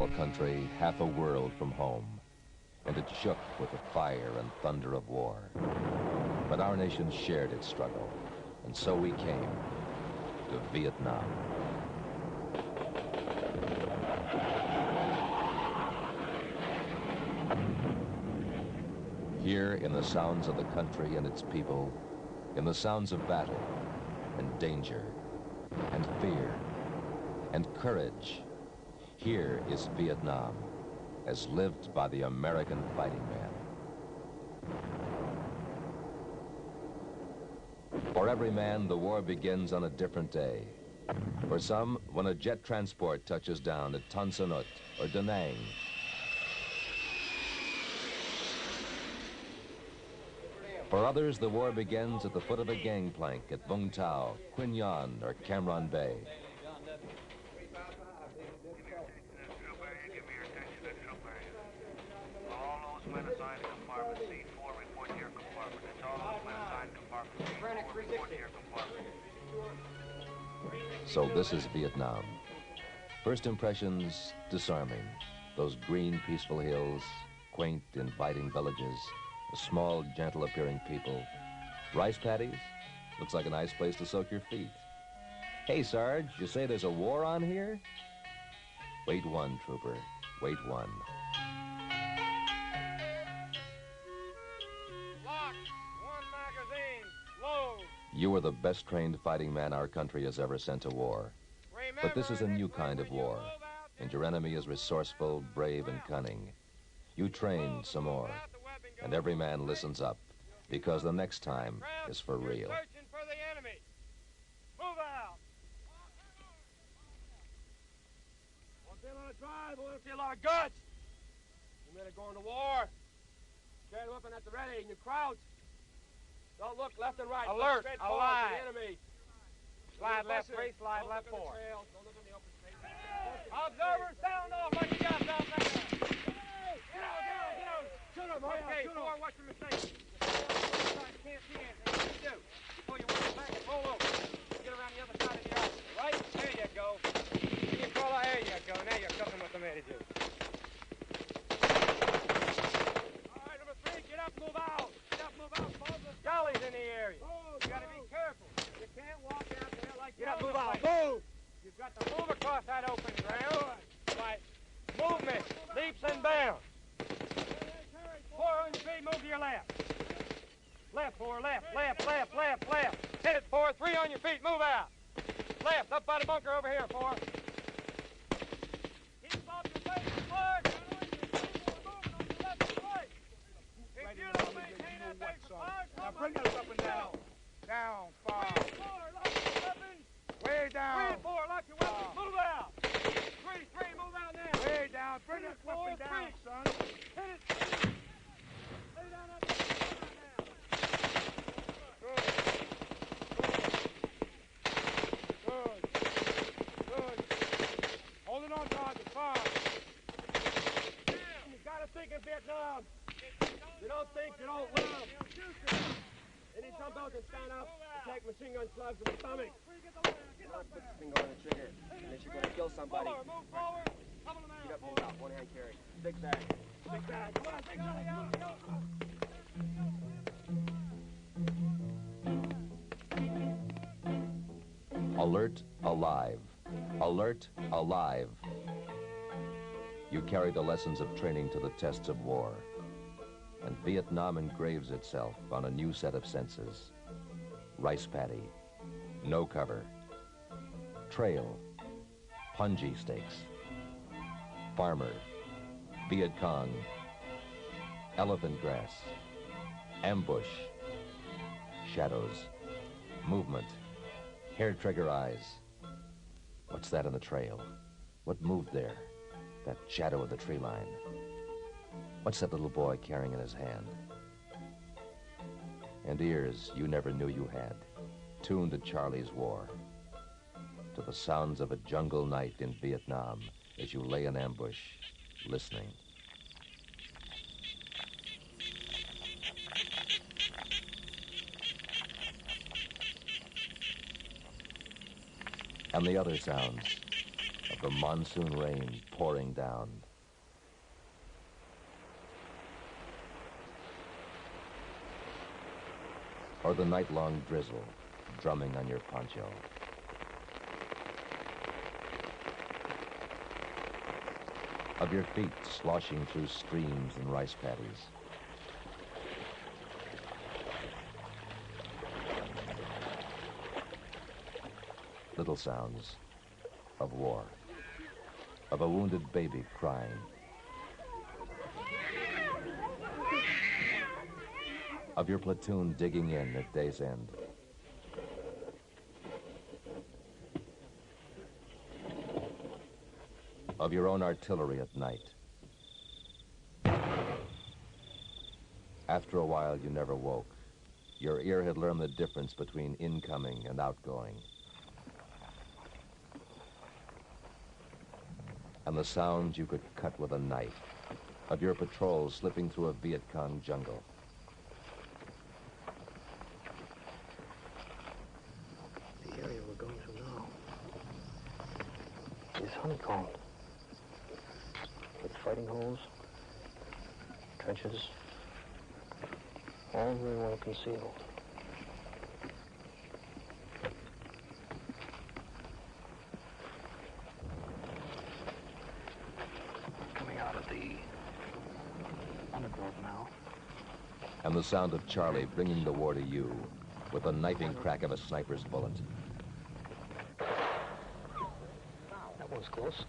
beautiful country, half a world from home, and it shook with the fire and thunder of war. But our nation shared its struggle, and so we came to Vietnam. Here, in the sounds of the country and its people, in the sounds of battle and danger and fear and courage, here is Vietnam, as lived by the American fighting man. For every man, the war begins on a different day. For some, when a jet transport touches down at Tan Son Nhut or Da Nang. For others, the war begins at the foot of a gangplank at Vung Tau, Quy Nhon, or Cam Ranh Bay. All those men assigned to compartment C4 report to your compartment. It's all those men assigned to compartment C4 report to your compartment. So this is Vietnam. First impressions, disarming. Those green, peaceful hills, quaint, inviting villages, a small, gentle-appearing people. Rice paddies? Looks like a nice place to soak your feet. Hey, Sarge, you say there's a war on here? Wait one, trooper. Wait one. Lock, one magazine, load. You are the best trained fighting man our country has ever sent to war. But this is a new kind of war, and your enemy is resourceful, brave, and cunning. You train some more, and every man listens up, because the next time is for real. Searching for the enemy. Move out. Want to see a lot of drive, want to see a lot of guts. You men are going to war. Carry the weapon at the ready, and you crouch. Don't look left and right. Alert, Look straight forward alive. to the enemy. Slide left Don't 3, slide look left in the 4. trail. Don't look in the open space. Observers, sound off like you got out there. Get out. Shoot him, okay, shoot him. Watch your mistake. You can't see anything. What do you do? You pull your weapon back and roll over. Get around the other side of the arch. Right? There you go. You pull out. There you go. Now you're cooking with the made to do. All right, number 3, get up, move out. Get up, move out. Jolly's in the area. You got to be careful. You can't walk out there like get up, move out. Move. You've got to move across that open ground. Right. Movement. Leaps and bounds. 4 on your feet, move to your left. Left, 4, left. Hit it, 4, 3 on your feet, move out. Left, up by the bunker over here, 4. Keep off your face, 4. If you don't maintain that base of fire, now bring us up and down. Down, 5. 3 and 4, lock your weapons. Way down. 3 and 4, lock your weapons, move out. 3, move out now. Way down, bring that weapon down, son. Hit it. Lay down up there. Good. Hold it on target, 5. You gotta think in Vietnam. You don't think, you don't live. Any jump out and stand up and take machine gun slugs in the stomach. Put the finger on the trigger, unless you're gonna kill somebody. Move forward. Get up, move out, one hand carry. Big bag. Big bag. Come on, big bag. Alert, alive. Alert, alive. You carry the lessons of training to the tests of war. And Vietnam engraves itself on a new set of senses. Rice paddy, no cover, trail, punji stakes, farmer, Viet Cong, elephant grass, ambush, shadows, movement, hair trigger eyes. What's that on the trail? What moved there? That shadow of the tree line. What's that little boy carrying in his hand? And ears you never knew you had, tuned to Charlie's War, to the sounds of a jungle night in Vietnam as you lay in ambush, listening. And the other sounds, The monsoon rain pouring down. Or the night-long drizzle drumming on your poncho. Of your feet sloshing through streams and rice paddies. Little sounds of war, of a wounded baby crying, of your platoon digging in at day's end. Of your own artillery at night. After a while, you never woke. Your ear had learned the difference between incoming and outgoing. And the sounds you could cut with a knife, of your patrol slipping through a Viet Cong jungle. The area we're going through now is honeycombed with fighting holes, trenches, all very well concealed. Coming out of the undergrowth now. And the sound of Charlie bringing the war to you with the knifing crack of a sniper's bullet. That one's close.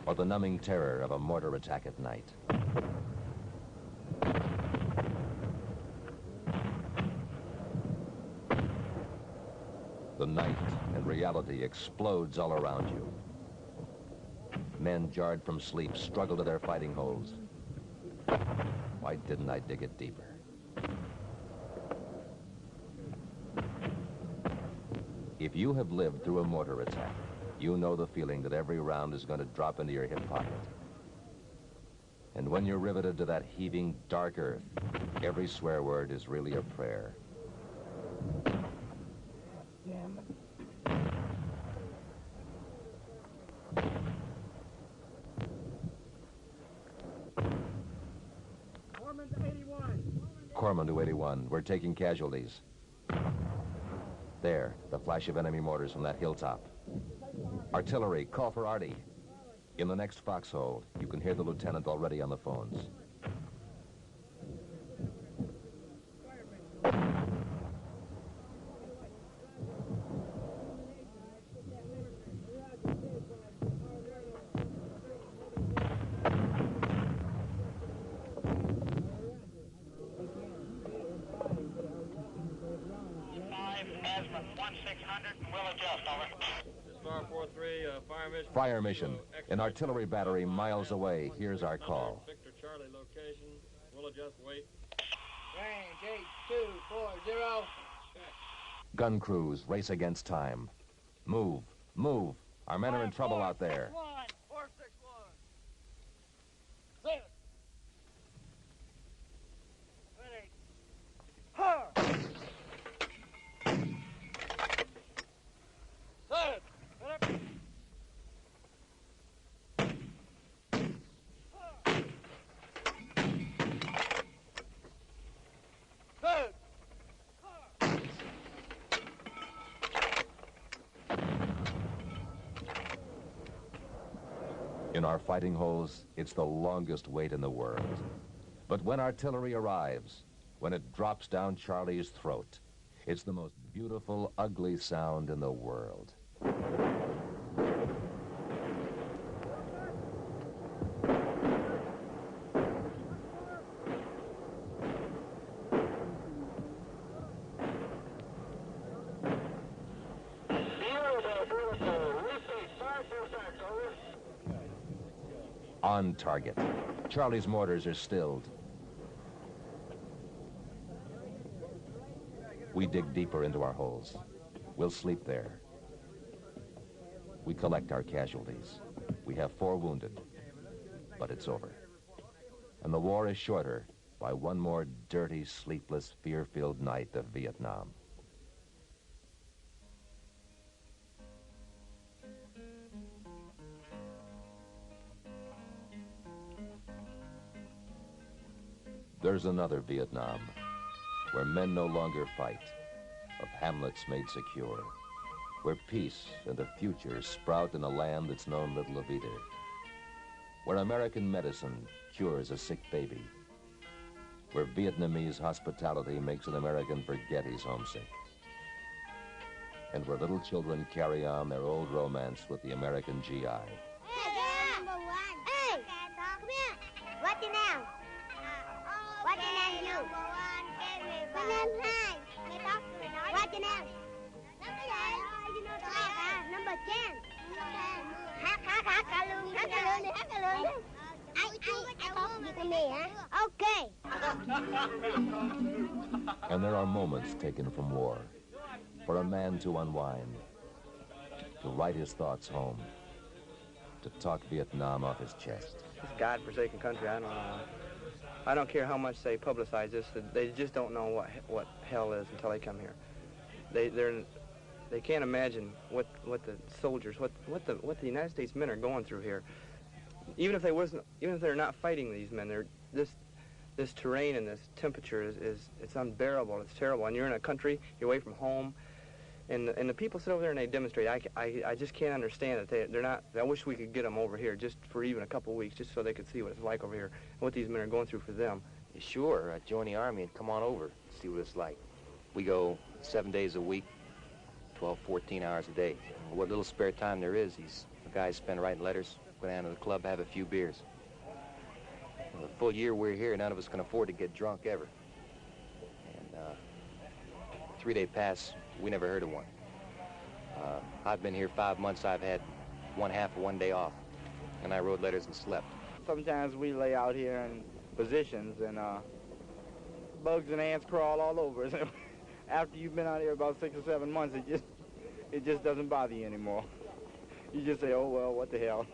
Or the numbing terror of a mortar attack at night. The night and reality explodes all around you. Men jarred from sleep struggle to their fighting holes. Why didn't I dig it deeper? If you have lived through a mortar attack, you know the feeling that every round is going to drop into your hip pocket. And when you're riveted to that heaving, dark earth, every swear word is really a prayer. Damn. Corpsman to 81. Corpsman to 81. We're taking casualties. There, the flash of enemy mortars from that hilltop. Artillery, call for Artie. In the next foxhole, you can hear the lieutenant already on the phones. Fire mission. An artillery battery miles away. Here's our call. Victor Charlie location. We'll adjust weight. Range 8240. Gun crews race against time. Move, move. Our men are in trouble out there. 461. Ready. In our fighting holes, it's the longest wait in the world. But when artillery arrives, when it drops down Charlie's throat, it's the most beautiful, ugly sound in the world. On target. Charlie's mortars are stilled. We dig deeper into our holes. We'll sleep there. We collect our casualties. We have 4 wounded, but it's over. And the war is shorter by one more dirty, sleepless, fear-filled night of Vietnam. There's another Vietnam, where men no longer fight, of hamlets made secure, where peace and a future sprout in a land that's known little of either, where American medicine cures a sick baby, where Vietnamese hospitality makes an American forget he's homesick, and where little children carry on their old romance with the American GI. Hey, number one. Hey, come here. What's your name? What's your name, you? Number one, my name's Hank. What's your name? Number 10. Okay. And there are moments taken from war for a man to unwind, to write his thoughts home, to talk Vietnam off his chest. This godforsaken country, I don't care how much they publicize this. They just don't know what hell is until they come here. They can't imagine what the soldiers, what the United States men are going through here. Even if they're not fighting these men, this terrain and this temperature it's unbearable. It's terrible. And you're in a country, you're away from home, and the people sit over there and they demonstrate. I just can't understand that they're not. I wish we could get them over here just for even a couple of weeks, just so they could see what it's like over here and what these men are going through for them. Sure, join the Army and come on over, see what it's like. We go 7 days a week, 12, 14 hours a day. What little spare time there is, these guys spend writing letters, go down to the club, have a few beers. The full year we're here, none of us can afford to get drunk ever. And 3-day pass, we never heard of one. I've been here 5 months. I've had one half of 1 day off, and I wrote letters and slept. Sometimes we lay out here in positions, and bugs and ants crawl all over us. After you've been out here about 6 or 7 months, it just doesn't bother you anymore. You just say, oh well, what the hell,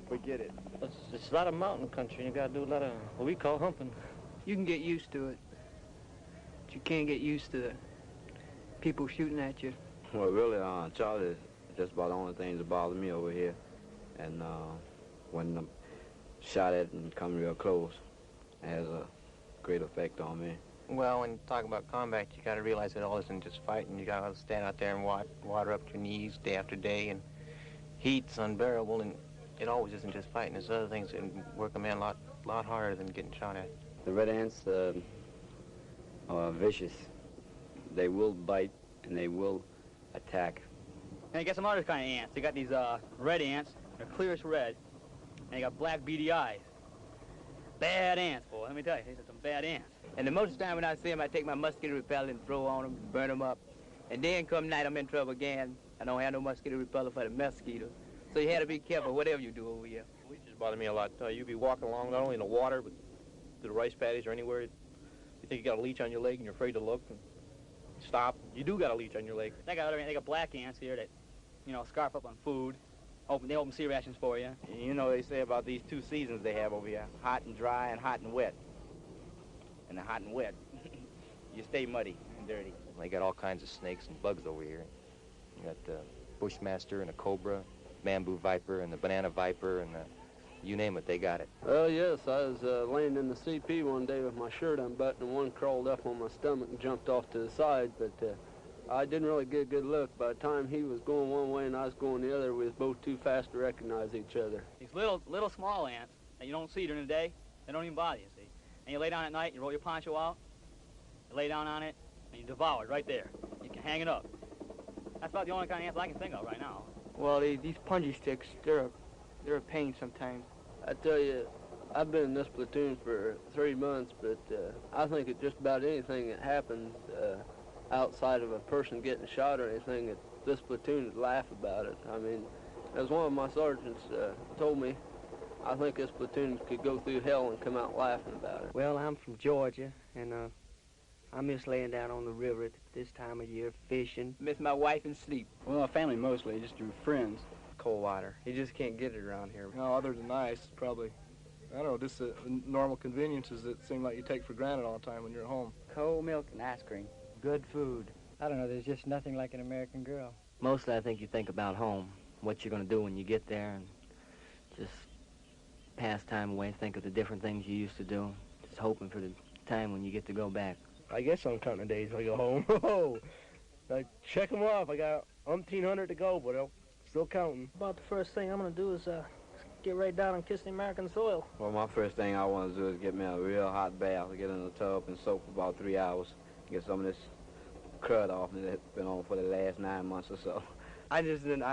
forget it. It's a lot of mountain country. You got to do a lot of what we call humping. You can get used to it, but you can't get used to the people shooting at you. Well, really, Charlie is just about the only thing that bother me over here. And when I'm shot at and come real close, it has a great effect on me. Well, when you talk about combat, you got to realize it all isn't just fighting. You got to stand out there and water up to your knees day after day, and heat's unbearable, and it always isn't just fighting. There's other things that work a man a lot harder than getting shot at. The red ants are vicious. They will bite and they will attack. And you got some other kind of ants. They got these red ants. They're clearest red, and they got black beady eyes. Bad ants, boy. Let me tell you, these are some bad ants. And the most of the time when I see them, I take my mosquito repellent and throw on them, burn them up. And then come night, I'm in trouble again. I don't have no mosquito repellent for the mosquitoes. So you have to be careful whatever you do over here. It just bothers me a lot. You'd be walking along not only in the water, but to the rice paddies or anywhere. You think you got a leech on your leg and you're afraid to look and stop. You do got a leech on your leg. They got black ants here that, scarf up on food. They open sea rations for you. You know, they say about these 2 seasons they have over here, hot and dry and hot and wet. And the hot and wet, you stay muddy and dirty. They got all kinds of snakes and bugs over here. You got the bushmaster and a cobra, bamboo viper and the banana viper and you name it, they got it. Well, yes, I was laying in the CP one day with my shirt unbuttoned and one crawled up on my stomach and jumped off to the side, but I didn't really get a good look. By the time he was going one way and I was going the other, we was both too fast to recognize each other. These little small ants that you don't see during the day, they don't even bother you, see? And you lay down at night, you roll your poncho out, you lay down on it, and you devour it right there. You can hang it up. That's about the only kind of ants I can think of right now. Well, these punji sticks, they're a pain sometimes. I tell you, I've been in this platoon for 3 months, but I think it's just about anything that happens outside of a person getting shot or anything, that this platoon would laugh about it. I mean, as one of my sergeants told me, I think this platoon could go through hell and come out laughing about it. Well, I'm from Georgia, and I'm just laying down on the river at this time of year, fishing. Miss my wife and sleep. Well, my family mostly, just through friends. Cold water. You just can't get it around here. No, other than ice, probably, I don't know, just normal conveniences that seem like you take for granted all the time when you're at home. Cold milk and ice cream. Good food. I don't know, there's just nothing like an American girl. Mostly I think you think about home, what you're going to do when you get there, and just pass time away, think of the different things you used to do, just hoping for the time when you get to go back? I guess I'm counting the days when I go home. Oh, I check them off. I got 1,800 to go, but I'm still counting. About the first thing I'm going to do is get right down and kiss the American soil. Well, my first thing I want to do is get me a real hot bath, get in the tub and soak for about 3 hours, get some of this crud off me that's been on for the last 9 months or so. I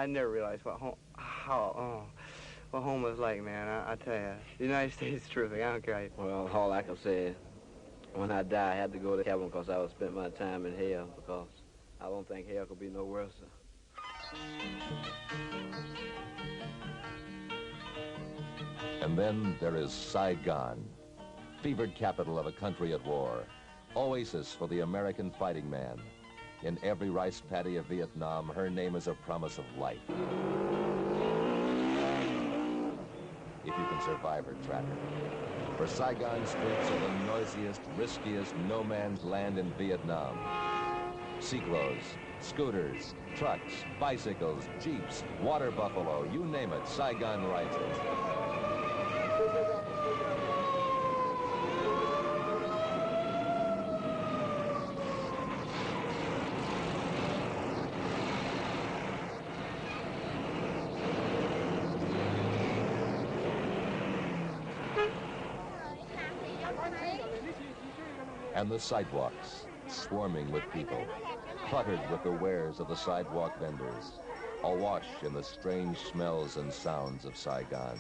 never realized what home was like, man. I tell you, the United States is terrific. I don't care. Well, all I can say is, when I die, I had to go to heaven because I would spend my time in hell, because I don't think hell could be no worse. And then there is Saigon, fevered capital of a country at war, oasis for the American fighting man. In every rice paddy of Vietnam, her name is a promise of life. If you can survive her tracker. For Saigon streets are the noisiest, riskiest no man's land in Vietnam. Cyclos, scooters, trucks, bicycles, jeeps, water buffalo, you name it, Saigon rides it. And the sidewalks, swarming with people, cluttered with the wares of the sidewalk vendors, awash in the strange smells and sounds of Saigon.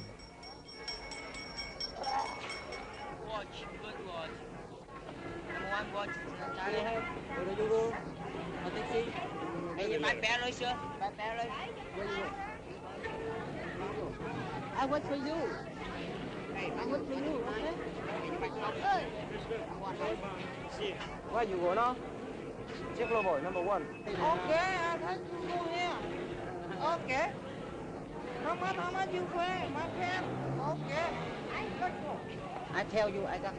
Watch, good watch. Number one watch. Where do you go? On taxi. Hey, my barrel, sir. My barrel. Where you go? I wait for you. I wait for you, okay? Where you go now? Check boy, number one. Okay, I have to go here. Okay. How much you pay, my friend? Okay. I tell you, I got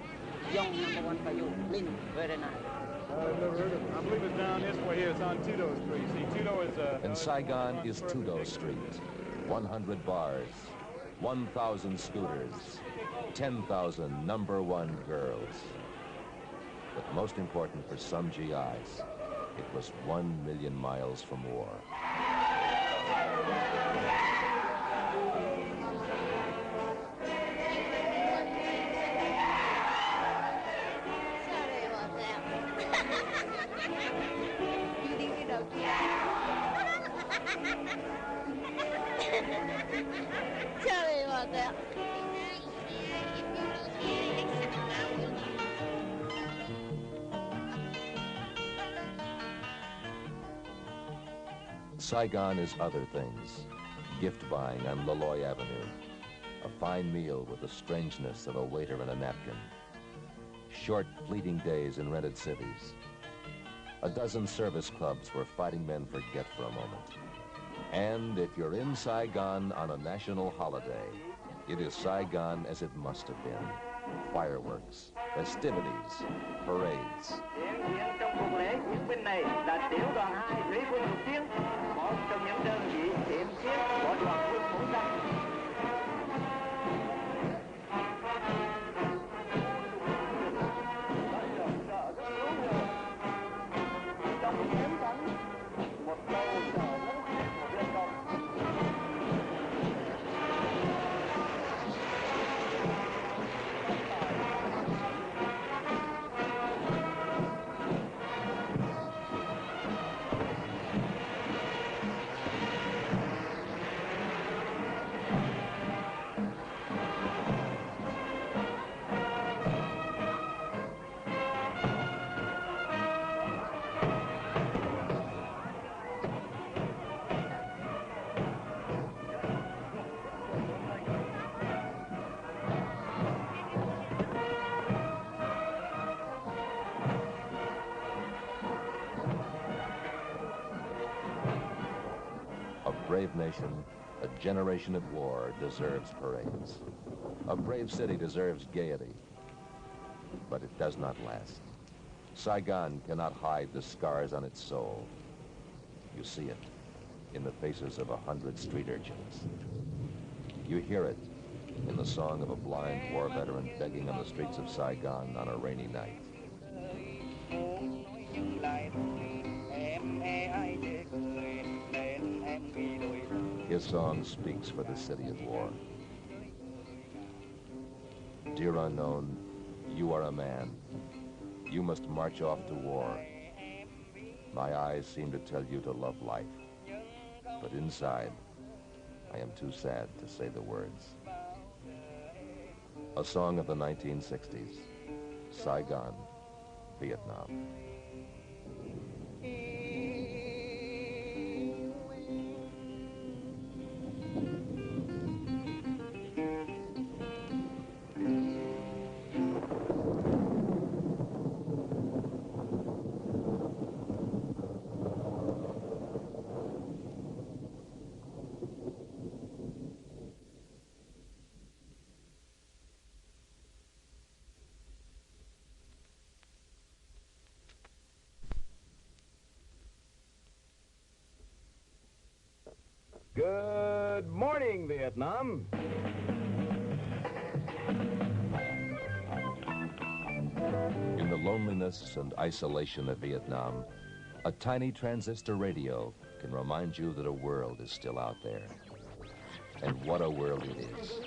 young number one for you. Lin, very nice. I've never heard of it. I believe it's down this way here. It's on Tudo Street. See, Tudo is... And Saigon is Tudo Street. 100 bars, 1,000 scooters, 10,000 number one girls. But most important for some GIs, it was 1 million miles from war. Sorry about that. Saigon is other things. Gift buying on Loloy Avenue. A fine meal with the strangeness of a waiter and a napkin. Short, fleeting days in rented cities. A dozen service clubs where fighting men forget for a moment. And if you're in Saigon on a national holiday, it is Saigon as it must have been. Fireworks, festivities, parades. Trong cuộc lễ diễu binh này là tiểu đoàn 2 Thủy quân lục chiến, một trong những đơn vị tiệm chiến của đoàn quân Phủ Danh. Trong chiến thắng, một câu sợ lớn, một lên công. Brave nation, a generation at war deserves parades. A brave city deserves gaiety, but it does not last. Saigon cannot hide the scars on its soul. You see it in the faces of 100 street urchins. You hear it in the song of a blind war veteran begging on the streets of Saigon on a rainy night. His song speaks for the city of war. Dear unknown, you are a man. You must march off to war. My eyes seem to tell you to love life. But inside, I am too sad to say the words. A song of the 1960s, Saigon, Vietnam. Good morning, Vietnam. In the loneliness and isolation of Vietnam, a tiny transistor radio can remind you that a world is still out there. And what a world it is.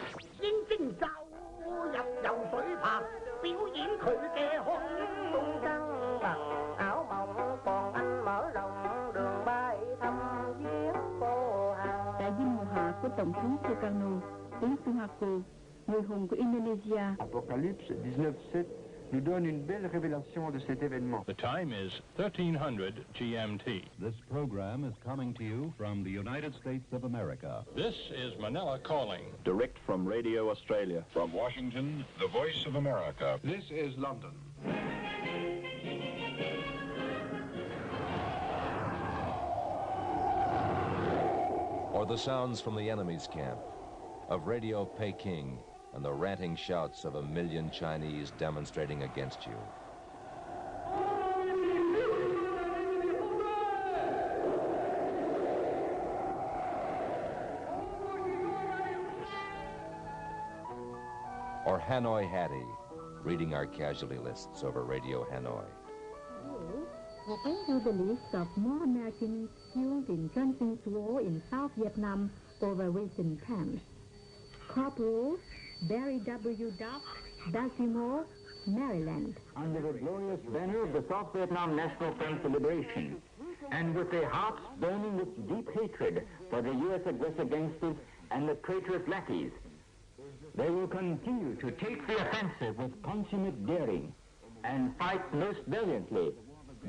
Tổng thống Sukarno, tướng Suharto, người hùng của Indonesia. Apocalypse 19/7 nous donne une belle révélation de cet événement. The time is 1300 GMT. This program is coming to you from the United States of America. This is Manila calling. Direct from Radio Australia. From Washington, the voice of America. This is London. Or the sounds from the enemy's camp, of Radio Peking and the ranting shouts of 1 million Chinese demonstrating against you. Or Hanoi Hattie, reading our casualty lists over Radio Hanoi. We'll bring you the list of more Americans killed in Johnson War in South Vietnam over recent times. Corporal Barry W. Duff, Baltimore, Maryland. Under the glorious banner of the South Vietnam National Front for Liberation, and with their hearts burning with deep hatred for the U.S. aggressor gangsters and the traitorous lackeys, they will continue to take the offensive with consummate daring and fight most valiantly,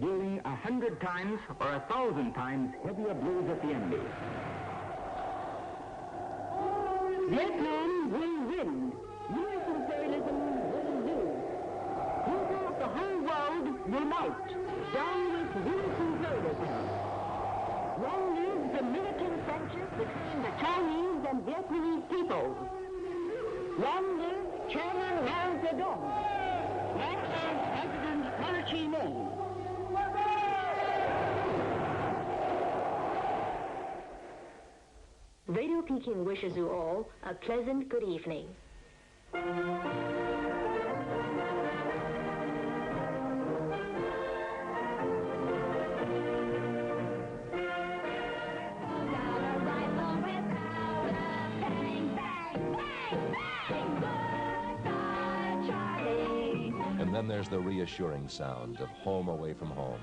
dealing 100 times or 1,000 times heavier blows at the enemy. Vietnam will win. U.S. imperialism will lose. People of the whole world unite. Down with U.S. imperialism. Long live the militant friendship between the Chinese and Vietnamese peoples. Long live Chairman Mao Zedong. Long live President Ho Chi Minh. Radio Peking wishes you all a pleasant good evening. And then there's the reassuring sound of home away from home.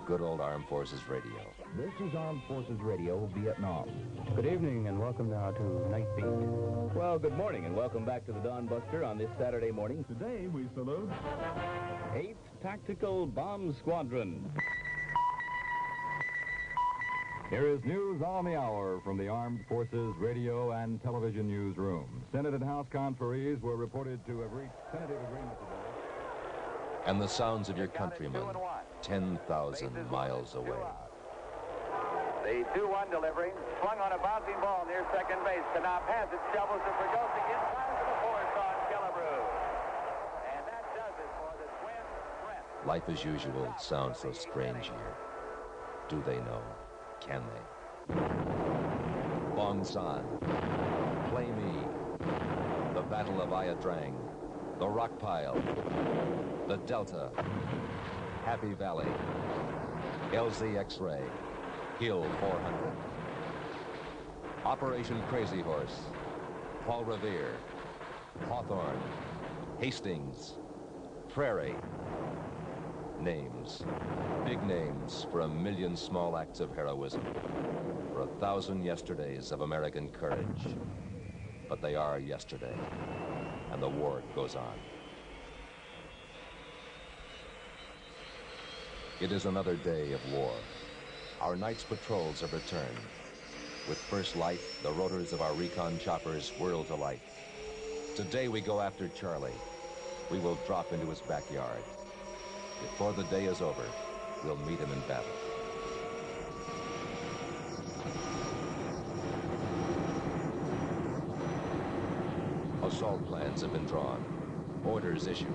Good old Armed Forces Radio. This is Armed Forces Radio, Vietnam. Good evening and welcome now to Night Beat. Well, good morning and welcome back to the Dawn Buster on this Saturday morning. Today we salute 8th Tactical Bomb Squadron. Here is news on the hour from the Armed Forces Radio and Television Newsroom. Senate and House conferees were reported to have reached tentative agreement today. And the sounds of your countrymen, 10,000 miles away. The 2-1 delivery, swung on a bouncing ball near second base. Knopf has it, shovels to Fregosi, inside to the force on Killebrew. And that does it for the Twin Threat. Life as usual sounds so strange here. Do they know? Can they? Bong San, play me. Battle of Ayadrang, the Rock Pile, the Delta, Happy Valley, LZ X-Ray, Hill 400, Operation Crazy Horse, Paul Revere, Hawthorne, Hastings, Prairie. Names, big names for 1,000,000 small acts of heroism, for 1,000 yesterdays of American courage. But they are yesterday, and the war goes on. It is another day of war. Our night's patrols have returned. With first light, the rotors of our recon choppers whirl to light. Today we go after Charlie. We will drop into his backyard. Before the day is over, we'll meet him in battle. Assault plans have been drawn, orders issued.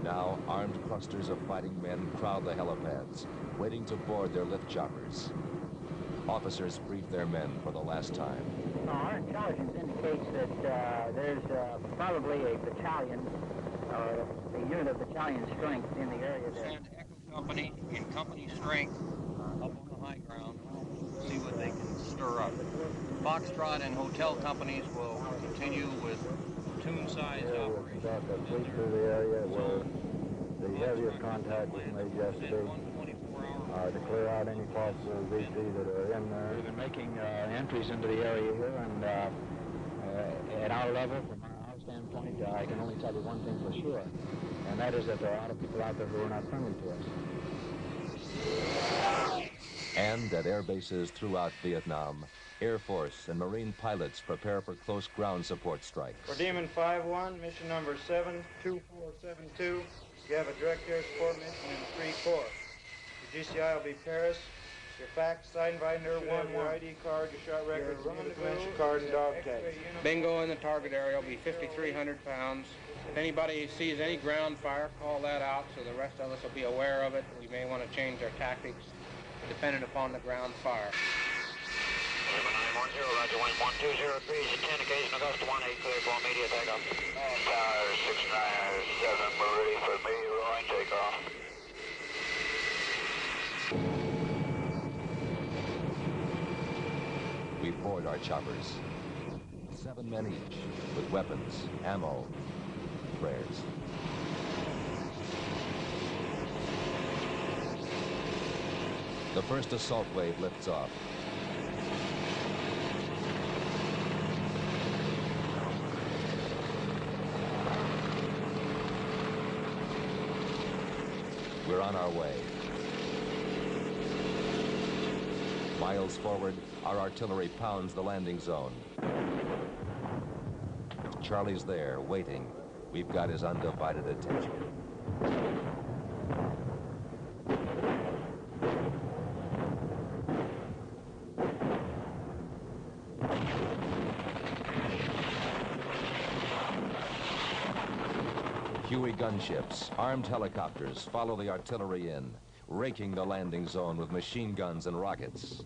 Now, armed clusters of fighting men crowd the helipads, waiting to board their lift choppers. Officers brief their men for the last time. Our intelligence indicates that there's probably a battalion, or a unit of battalion strength in the area there. Send Echo Company in company strength up on the high ground, see what they can stir up. Foxtrot and hotel companies will continue with platoon-sized operations. That police through the area where the heaviest contact was made yesterday. To clear out any possible VC that are in there. We've been making entries into the area here, and at our level, from our standpoint, I can only tell you one thing for sure, and that is that there are a lot of people out there who are not friendly to us. And at air bases throughout Vietnam, Air Force and Marine pilots prepare for close ground support strikes. For Demon 5-1, mission number 72472, you have a direct air support mission in the 3 Corps. Your GCI will be Paris. Your fax, sign binder, your ID card, your shot record, your dementia card, and dog tag. Bingo in the target area will be 5,300 pounds. If anybody sees any ground fire, call that out so the rest of us will be aware of it. We may want to change our tactics dependent upon the ground fire. 910, Roger, wind 1203, 10, occasion Augusta 18, clear for immediate takeoff. Tower 697, we're ready for immediate rolling takeoff. We board our choppers. 7 men each, with weapons, ammo, prayers. The first assault wave lifts off. We're on our way. Miles forward, our artillery pounds the landing zone. Charlie's there, waiting. We've got his undivided attention. Huey gunships, armed helicopters follow the artillery in, raking the landing zone with machine guns and rockets.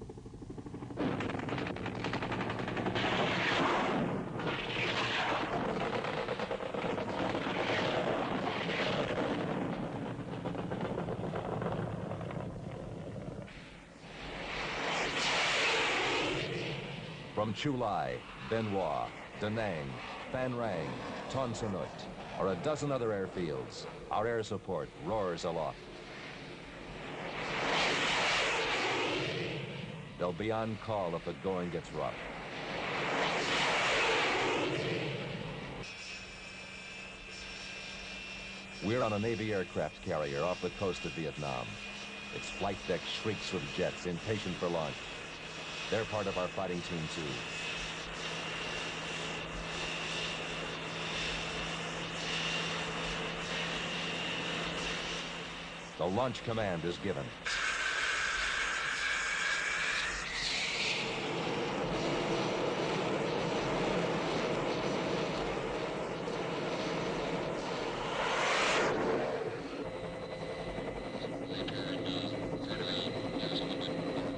From Chu Lai, Benoit, Da Nang, Phan Rang, Ton Son Nhut, or a dozen other airfields, our air support roars aloft. They'll be on call if the going gets rough. We're on a Navy aircraft carrier off the coast of Vietnam. Its flight deck shrieks with jets, impatient for launch. They're part of our fighting team, too. The launch command is given.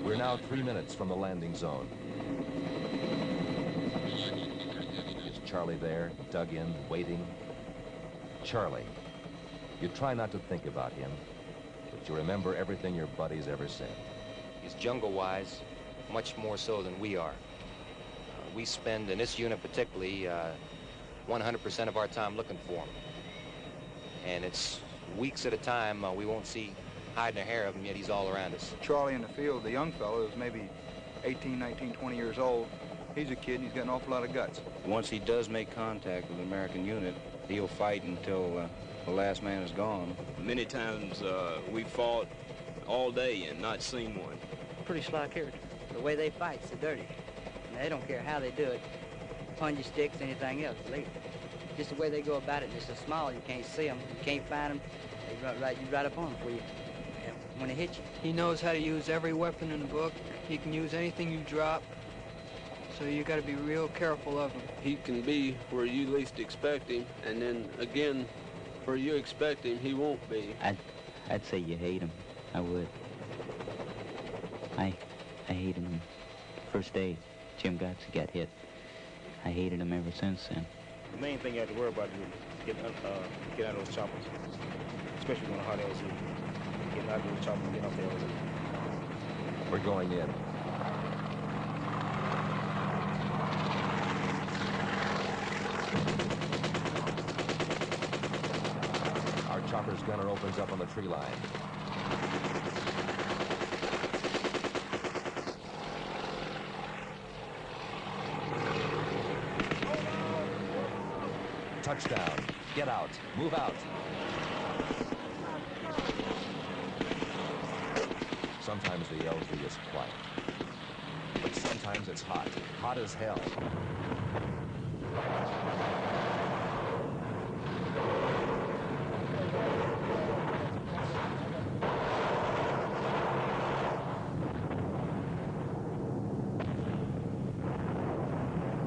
We're now 3 minutes from the landing zone. His Charlie there, dug in, waiting. Charlie. You try not to think about him, but you remember everything your buddies ever said. He's jungle-wise, much more so than we are. We spend, in this unit particularly, 100% of our time looking for him. And it's weeks at a time, we won't see hide nor hair of him, yet he's all around us. Charlie in the field, the young fellow, is maybe 18, 19, 20 years old. He's a kid, and he's got an awful lot of guts. Once he does make contact with an American unit, he'll fight until the last man is gone. Many times we fought all day and not seen one. Pretty sly character. The way they fight, so dirty. And they don't care how they do it. Punja sticks, anything else. Just the way they go about it, just so small, you can't see them. You can't find them. They run right up on them for you when they hit you. He knows how to use every weapon in the book. He can use anything you drop. So you got to be real careful of him. He can be where you least expect him, and then again, where you expect him, he won't be. I'd say you hate him. I would. I hated him. First day Jim got hit. I hated him ever since then. The main thing you have to worry about is getting out of those choppers, especially on a hot LZ. Getting out of those choppers and getting off the LZ. We're going in. Our chopper's gunner opens up on the tree line. Touchdown. Get out. Move out. Sometimes the LZ is quiet. But sometimes it's hot. Hot as hell.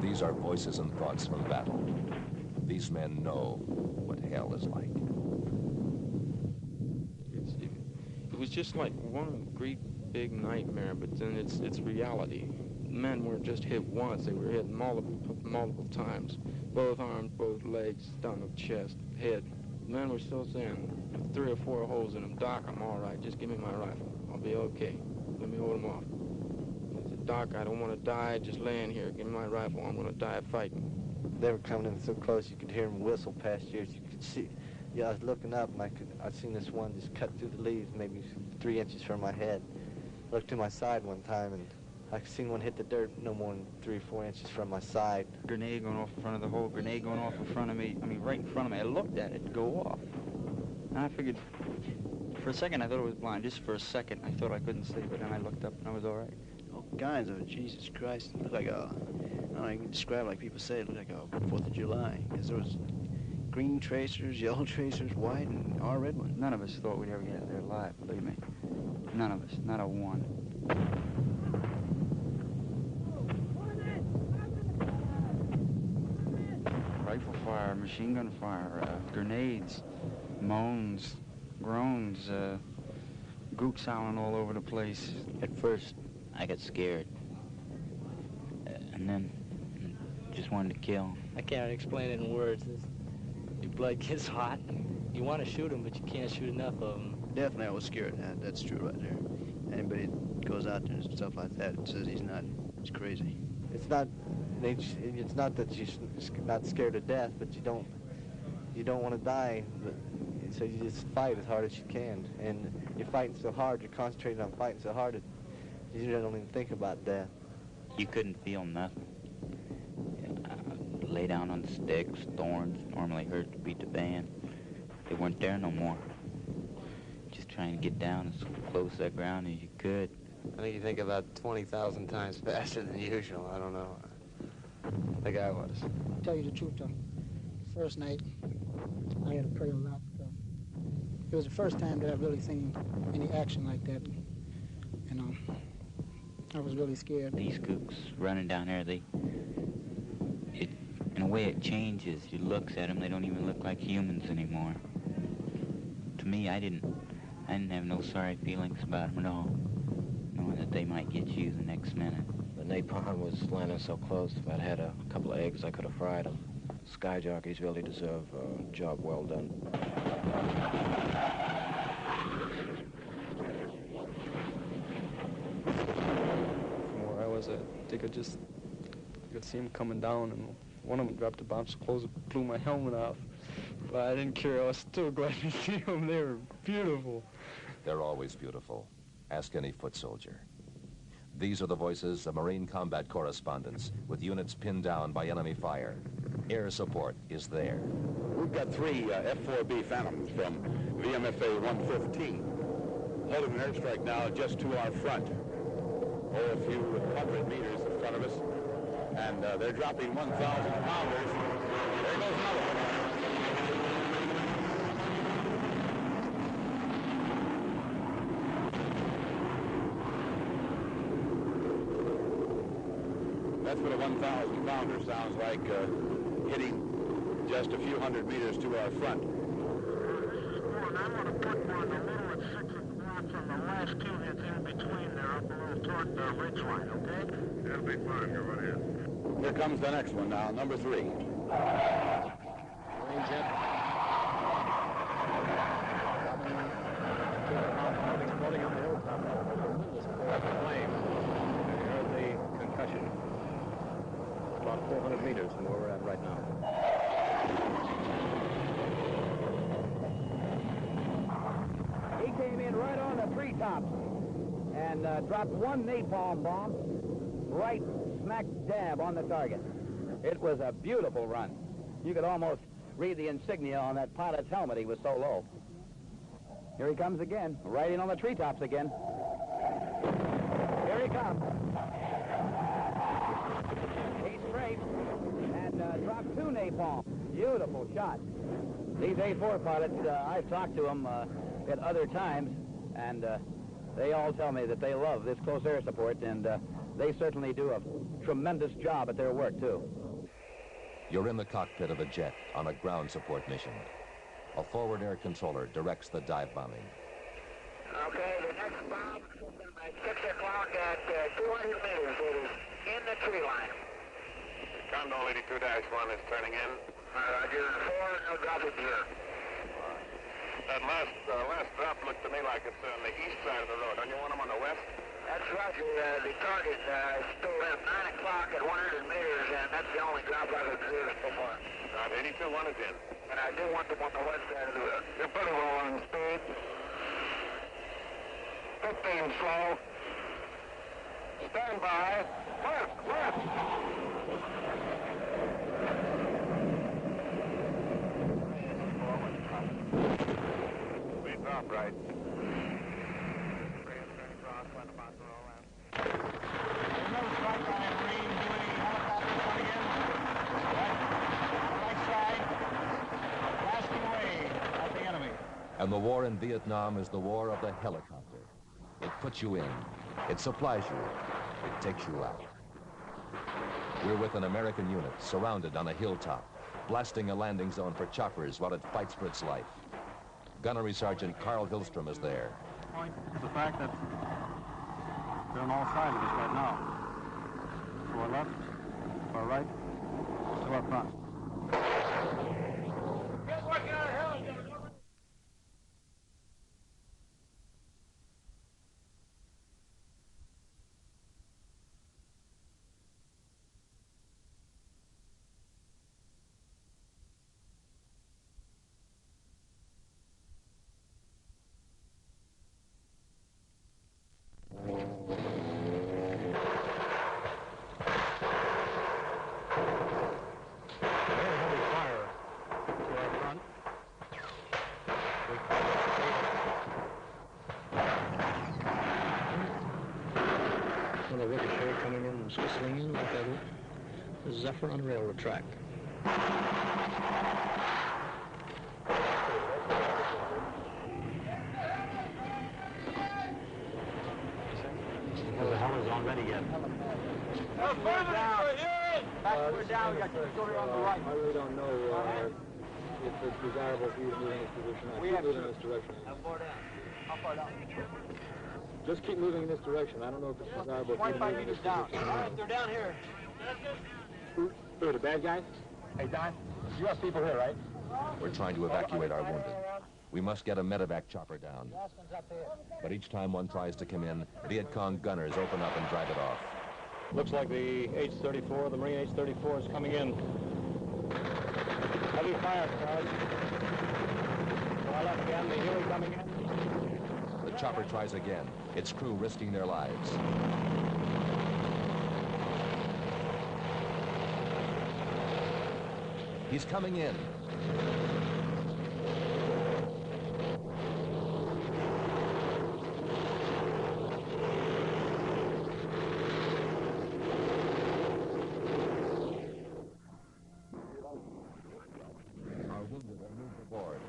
These are voices and thoughts from battle. These men know what hell is like. It was just like one great big nightmare, but then it's reality. Men weren't just hit once, they were hit multiple times. Both arms, both legs, stomach, chest, head. The men were still saying, 3 or 4 holes in them, Doc, I'm all right, just give me my rifle. I'll be okay. Let me hold them off. I said, Doc, I don't want to die just laying here. Give me my rifle. I'm going to die fighting. They were coming in so close you could hear them whistle past you. You could see. Yeah, I was looking up and I'd seen this one just cut through the leaves, maybe 3 inches from my head. I looked to my side one time and I seen one hit the dirt no more than 3 or 4 inches from my side. Grenade going off in front of the hole, grenade going off in front of me. I mean, right in front of me. I looked at it go off. And I figured, for a second I thought it was blind. Just for a second I thought I couldn't see, but then I looked up and I was all right. All kinds of it. Jesus Christ. It looked like a, I don't know, you can describe it like people say, it looked like a 4th of July. Because there was green tracers, yellow tracers, white, and our red ones. None of us thought we'd ever get out there alive, believe me. None of us, not a one. Rifle fire, machine gun fire, grenades, moans, groans, gooks howling all over the place. At first, I got scared. And then just wanted to kill. I can't explain it in words. Your blood gets hot. You want to shoot them, but you can't shoot enough of them. Definitely, I was scared. That's true right there. Anybody that goes out there and stuff like that says he's crazy. It's not that you're not scared to death, but you don't want to die. But, so you just fight as hard as you can. And you're fighting so hard, you're concentrating on fighting so hard that you don't even think about death. You couldn't feel nothing. Lay down on sticks, thorns, normally hurt to beat the band. They weren't there no more. Just trying to get down as close to that ground as you could. I think you think about 20,000 times faster than usual. I don't know. The guy was. To tell you the truth, though, first night, I had to pray a lot. It was the first time that I've really seen any action like that. And I was really scared. These gooks running down there, in a way it changes. You look at them, they don't even look like humans anymore. To me, I didn't have no sorry feelings about them at all, knowing that they might get you the next minute. The napalm was landing so close, if I'd had a couple of eggs, I could have fried them. sky jockeys really deserve a job well done. From where I was, I think I could see them coming down, and one of them dropped a bomb so close it blew my helmet off. But I didn't care. I was still glad to see them. They were beautiful. They're always beautiful. Ask any foot soldier. These are the voices of Marine combat correspondents with units pinned down by enemy fire. Air support is there. We've got 3 F-4B Phantoms from VMFA 115 holding an airstrike now just to our front, a few 100 meters in front of us, and they're dropping 1,000 pounders. There goes another one. That's what a 1,000 pounder sounds like, hitting just a few hundred meters to our front. I'm going to put one a little at 6 o'clock from the last unit in between there, up a little toward the ridge line, okay? That'll be fine. Go right ahead. Here comes the next one now, number 3. Range up. Floating on the hilltop. Flame. You heard the concussion. About 400 meters from where we're at right now. He came in right on the treetops and dropped one napalm bomb right smack dab on the target. It was a beautiful run. You could almost read the insignia on that pilot's helmet. He was so low. Here he comes again, right in on the treetops again. Here he comes. He's straight and dropped 2 napalm. Beautiful shot. These A4 pilots, I've talked to them at other times, and they all tell me that they love this close air support, and they certainly do a tremendous job at their work, too. You're in the cockpit of a jet on a ground support mission. A forward air controller directs the dive bombing. Okay, the next bomb is at 6 o'clock at 200 meters. It is in the tree line. Condor 82-1 is turning in. Roger, 4, no drop it here. That last drop looked to me like it's on the east side of the road. Don't you want them on the west? That's Roger. The target is still at 9 o'clock at 100 meters, and that's the only drop I've observed so far. Right, 82-1 is in. And I do want them on the west side of the road. You're pretty well on speed. 15 slow. Stand by. Left. Speed's off, right. And the war in Vietnam is the war of the helicopter. It puts you in, it supplies you, it takes you out. We're with an American unit surrounded on a hilltop, blasting a landing zone for choppers while it fights for its life. Gunnery Sergeant Carl Hillstrom is there. Point is the fact that they're on all sides of us right now. To our left, to our right, to our front. Get working on a hill. A ricochet coming in and whistling in like a zephyr on a railroad track. The hell is on ready yet. We're down. We got over on the right. I really don't know if it's desirable for you to move in this position. I keep moving in this direction. How far down? Just keep moving in this direction. I don't know if it's desirable for you to move in this direction. All right, they're down here. Who are the bad guys? Hey, Don, you have people here, right? We're trying to evacuate our wounded. We must get a medevac chopper down. But each time one tries to come in, Viet Cong gunners open up and drive it off. Looks like the H-34, the Marine H-34 is coming in. Heavy fire, Sarge. Well up again, the Huey coming in. The chopper tries again, its crew risking their lives. He's coming in. Our wounded are moved aboard.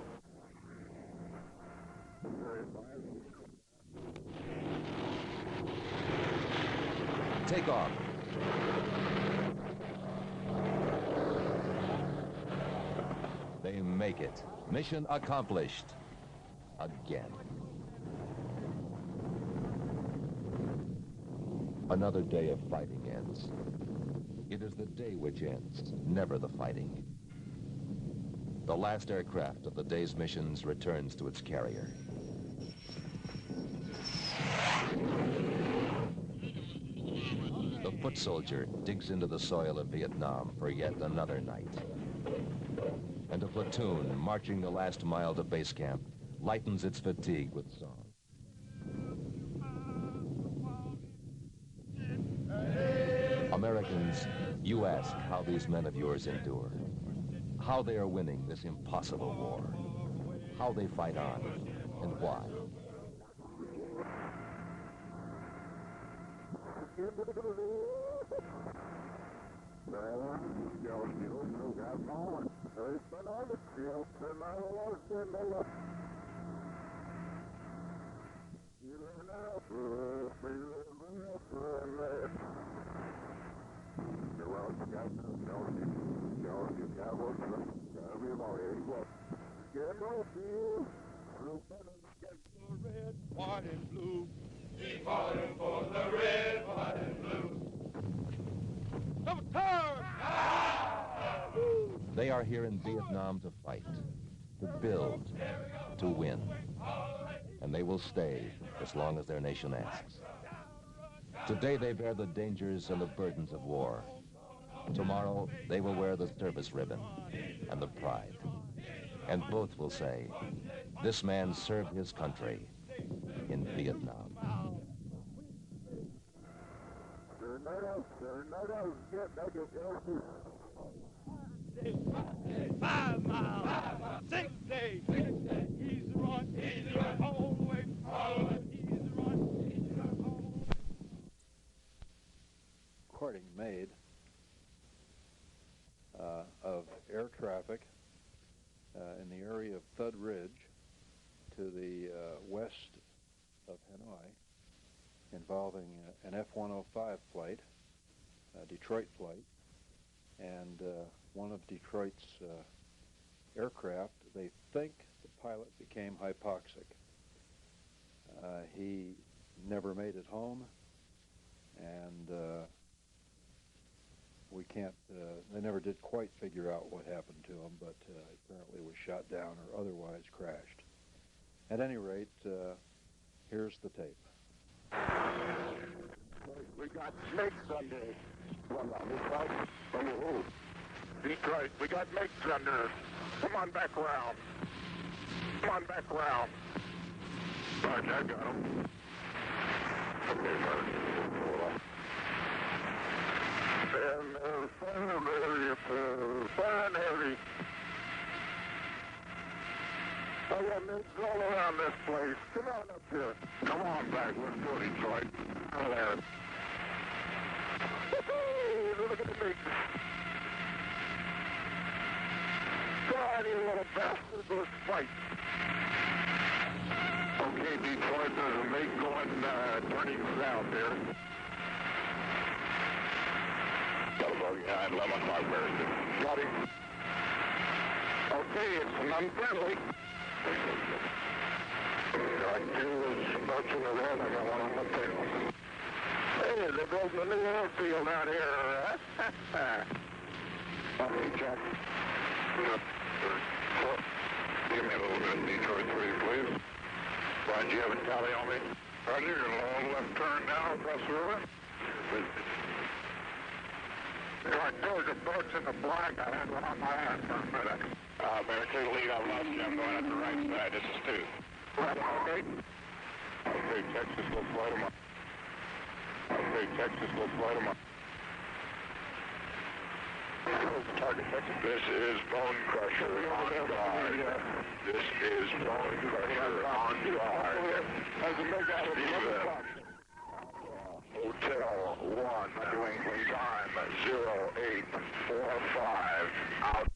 Take off. They make it. Mission accomplished. Again. Another day of fighting ends. It is the day which ends, never the fighting. The last aircraft of the day's missions returns to its carrier. The foot soldier digs into the soil of Vietnam for yet another night. And a platoon marching the last mile to base camp lightens its fatigue with song. Americans, you ask how these men of yours endure, how they are winning this impossible war, how they fight on, and why. Red, white, and blue. Keep fighting for the red, white, and blue. They are here in Vietnam to fight, to build, to win. And they will stay as long as their nation asks. Today they bear the dangers and the burdens of war. Tomorrow they will wear the service ribbon and the pride. And both will say, this man served his country in Vietnam. 5 miles, 6 days, easy run, all the way, easy run, Recording made of air traffic in the area of Thud Ridge to the west of Hanoi involving an F-105 flight, a Detroit flight, and one of Detroit's aircraft, they think the pilot became hypoxic. He never made it home, and we can't, they never did quite figure out what happened to him, but apparently was shot down or otherwise crashed. At any rate, here's the tape. We got snakes under us. Detroit, we got snakes under us. Come on back around. Come on back around. Sarge, I got him. Okay, Sarge. And fire and heavy. I got snakes all around this place. Come on up here. Come on back. Let's go, Detroit. Out of there. Look at the meat. Go on, you little bastard. Let's fight. Okay, Detroit, there's a mate going, turning south here. Got a bug behind 11 o'clock, where got him. Okay, it's an unfriendly. I do bunching of that. I got one on my tail. Hey, they're building a new airfield out here. Okay, check. Give me a little bit of Detroit 3, please. Brian, do you have a tally on me? Roger, your long left turn now across the river. Georgia boat's in the black. I had one on my hand for a minute. Bear 2 lead, I've lost you. I'm going at the right side. This is 2. Okay. Okay, Texas, let's light them up. Okay, Texas, let's light them up. Target Texas. This is Bone Crusher on guard. This is Bone Crusher on guard. Hotel 1, doing time 0845, out.